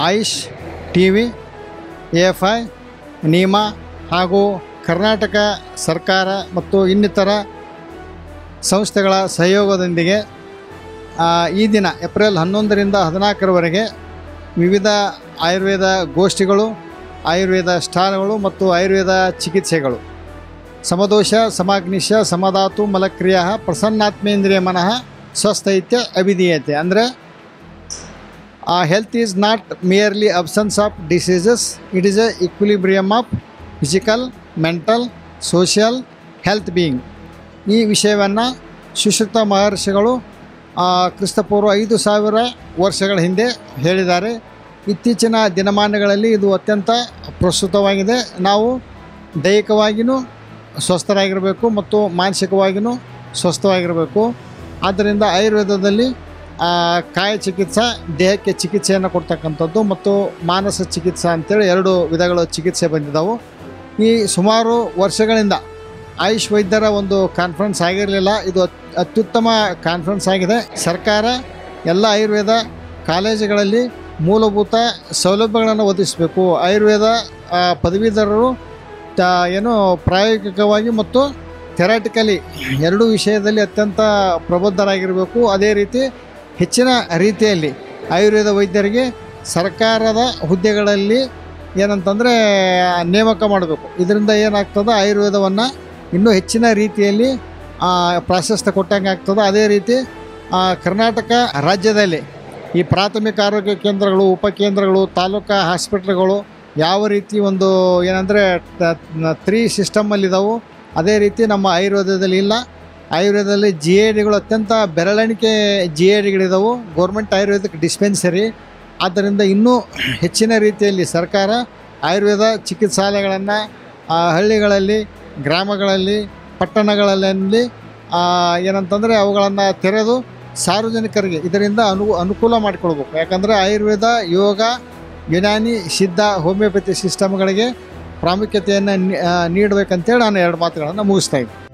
AYUSH TV, AFI, ನೀಮಾ ಹಾಗೂ ಕರ್ನಾಟಕ ಸರ್ಕಾರ ಮತ್ತು ಇನ್ನಿತರ ಸಂಸ್ಥೆಗಳ ಸಹಯೋಗದೊಂದಿಗೆ ಈ ದಿನ ಏಪ್ರಿಲ್ 11ರಿಂದ 14ರವರೆಗೆ ವಿವಿಧ ಆಯುರ್ವೇದ ಗೋಷ್ಠಿಗಳು, ಆಯುರ್ವೇದ ಸ್ಟಾಲ್ಗಳು ಮತ್ತು ಆಯುರ್ವೇದ ಚಿಕಿತ್ಸೆಗಳು ಸಮದೋಷ ಸಮಾಗ್ನಿಶ ಸಮಧಾತು ಮಲಕ್ರಿಯ ಪ್ರಸನ್ನಾತ್ಮೇಂದ್ರಿಯ ಮನಃ ಸ್ವಸ್ಥೈತ್ಯ ಅಭಿಧೀಯತೆ. ಅಂದರೆ health is not merely absence of diseases, it is A equilibrium of physical, mental, social health being. ಈ ವಿಷಯವನ್ನು ಸುಶ್ರುತ ಮಹರ್ಷಿಗಳು ಕ್ರಿಸ್ತಪೂರ್ವ 5000 ವರ್ಷಗಳ ಹಿಂದೆ ಹೇಳಿದ್ದಾರೆ. ಇತ್ತೀಚಿನ ದಿನಮಾನಗಳಲ್ಲಿ ಇದು ಅತ್ಯಂತ ಪ್ರಸ್ತುತವಾಗಿದೆ. ನಾವು ದೈಹಿಕವಾಗಿಯೂ ಸ್ವಸ್ಥರಾಗಿರಬೇಕು ಮತ್ತು ಮಾನಸಿಕವಾಗಿಯೂ ಸ್ವಸ್ಥವಾಗಿರಬೇಕು. ಆದ್ದರಿಂದ ಆಯುರ್ವೇದದಲ್ಲಿ ಕಾಯ ಚಿಕಿತ್ಸಾ, ದೇಹಕ್ಕೆ ಚಿಕಿತ್ಸೆಯನ್ನು ಕೊಡ್ತಕ್ಕಂಥದ್ದು ಮತ್ತು ಮಾನಸ ಚಿಕಿತ್ಸಾ ಅಂತೇಳಿ 2 ವಿಧಗಳ ಚಿಕಿತ್ಸೆ ಬಂದಿದ್ದಾವೆ. ಈ ಸುಮಾರು ವರ್ಷಗಳಿಂದ ಆಯುಷ್ ವೈದ್ಯರ ಒಂದು ಕಾನ್ಫರೆನ್ಸ್ ಆಗಿರಲಿಲ್ಲ. ಇದು ಅತ್ಯುತ್ತಮ ಕಾನ್ಫರೆನ್ಸ್ ಆಗಿದೆ. ಸರ್ಕಾರ ಎಲ್ಲ ಆಯುರ್ವೇದ ಕಾಲೇಜುಗಳಲ್ಲಿ ಮೂಲಭೂತ ಸೌಲಭ್ಯಗಳನ್ನು ಒದಗಿಸಬೇಕು. ಆಯುರ್ವೇದ ಪದವೀಧರರು ಏನು ಪ್ರಾಯೋಗಿಕವಾಗಿ ಮತ್ತು ಥೆರಾಟಿಕಲಿ 2 ವಿಷಯದಲ್ಲಿ ಅತ್ಯಂತ ಪ್ರಬುದ್ಧರಾಗಿರಬೇಕು. ಅದೇ ರೀತಿ ಹೆಚ್ಚಿನ ರೀತಿಯಲ್ಲಿ ಆಯುರ್ವೇದ ವೈದ್ಯರಿಗೆ ಸರ್ಕಾರದ ಹುದ್ದೆಗಳಲ್ಲಿ ಏನಂತಂದರೆ ನೇಮಕ ಮಾಡಬೇಕು. ಇದರಿಂದ ಏನಾಗ್ತದೆ, ಆಯುರ್ವೇದವನ್ನು ಇನ್ನೂ ಹೆಚ್ಚಿನ ರೀತಿಯಲ್ಲಿ ಪ್ರಾಶಸ್ತ್ಯ ಕೊಟ್ಟಂಗೆ ಆಗ್ತದೆ. ಅದೇ ರೀತಿ ಕರ್ನಾಟಕ ರಾಜ್ಯದಲ್ಲಿ ಈ ಪ್ರಾಥಮಿಕ ಆರೋಗ್ಯ ಕೇಂದ್ರಗಳು, ಉಪಕೇಂದ್ರಗಳು, ತಾಲೂಕಾ ಹಾಸ್ಪಿಟ್ಲ್ಗಳು ಯಾವ ರೀತಿ ಒಂದು ಏನಂದರೆ 3 ಸಿಸ್ಟಮಲ್ಲಿದ್ದಾವೆ, ಅದೇ ರೀತಿ ನಮ್ಮ ಆಯುರ್ವೇದದಲ್ಲಿ ಇಲ್ಲ. ಆಯುರ್ವೇದದಲ್ಲಿ GADಗಳು ಅತ್ಯಂತ ಬೆರಳೆಣಿಕೆ GADಗಳಿದ್ದಾವೆ, ಗೌರ್ಮೆಂಟ್ ಆಯುರ್ವೇದಿಕ್ ಡಿಸ್ಪೆನ್ಸರಿ. ಆದ್ದರಿಂದ ಇನ್ನೂ ಹೆಚ್ಚಿನ ರೀತಿಯಲ್ಲಿ ಸರ್ಕಾರ ಆಯುರ್ವೇದ ಚಿಕಿತ್ಸಾಲಯಗಳನ್ನು ಹಳ್ಳಿಗಳಲ್ಲಿ, ಗ್ರಾಮಗಳಲ್ಲಿ, ಪಟ್ಟಣಗಳಲ್ಲಿ ಏನಂತಂದರೆ ಅವುಗಳನ್ನು ತೆರೆದು ಸಾರ್ವಜನಿಕರಿಗೆ ಇದರಿಂದ ಅನುಕೂಲ ಮಾಡಿಕೊಡ್ಬೇಕು. ಯಾಕಂದರೆ ಆಯುರ್ವೇದ, ಯೋಗ, ಯುನಾನಿ, ಸಿದ್ಧ, ಹೋಮಿಯೋಪತಿ ಸಿಸ್ಟಮ್ಗಳಿಗೆ ಪ್ರಾಮುಖ್ಯತೆಯನ್ನು ನೀಡಬೇಕಂತೇಳಿ ನಾನು 2 ಮಾತುಗಳನ್ನು ಮುಗಿಸ್ತಾ ಇದ್ದೀನಿ.